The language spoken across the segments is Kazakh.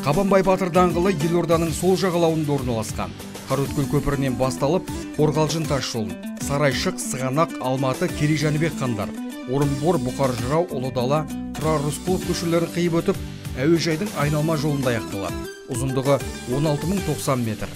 Қабанбай Батыр даңғылы Елорданың сол жағалауында орналасқан. Қараөткел көпірінен басталып, Қорғалжын тас жолын, Сарайшық, Сығанақ, Алматы, Керей-Жәнібек хандар, Орынбор, Бұқар-Жырау, Ұлы-Дала, Тұрар Рысқұлов көшелерін қиып өтіп, әуежайдың айналма жолында аяқталады. Ұзындығы 16.090 метр.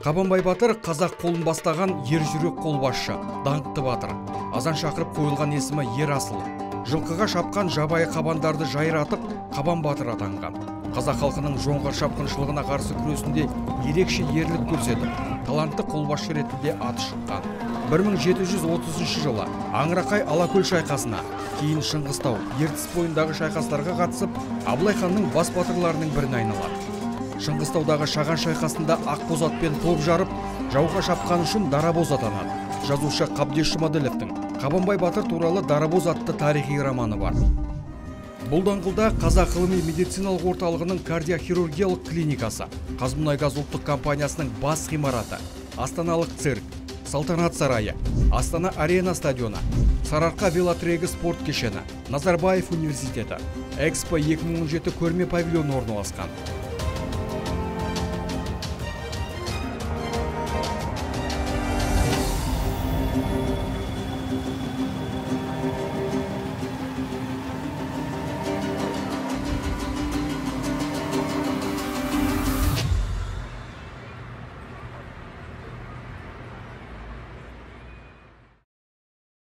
Қабанбай Батыр қазақ қолын бастаған ержүрек қолбасшы, даңқты батыр. Азан шақырып қойылған есімі Ер Асыл. Жылқыға шапқан жабайы қабандарды жайратып, Қабан Батыр атанған. Қазақ халқының жоңғар шапқыншылығына қарсы күресінде ерекше ерлік көрсетіп, талантты қолбасшы ретінде аты шыққан. 1730 жылы Аңырақай Алакөл шайқасына, кейін Шыңғыстау, Ертіс бойындағы шайқастарға қатысып, Абылай ханның бас батырларының біріне айналады. Шыңғыстаудағы Шаған шайқасында Ақбоз атпен топ жарып, жауға шапқан үшін Дарабоз атанады. Жазушы Қабдеш Жұмаділовтің Қабанбай Батыр туралы Дарабоз атты тарихи романы бар. Бұл даңғылда Қазақ ғылыми медициналық орталығының кардиохирургиялық клиникасы, Қазмұнайгаз ұлттық компаниясының бас ғимараты, Астаналық цирк, Салтанат сарайы, Астана арена стадионы, Сарыарқа велотрегі спорт кешені, Назарбаев университеті, Экспо 2017 көрме павильоны орналасқан.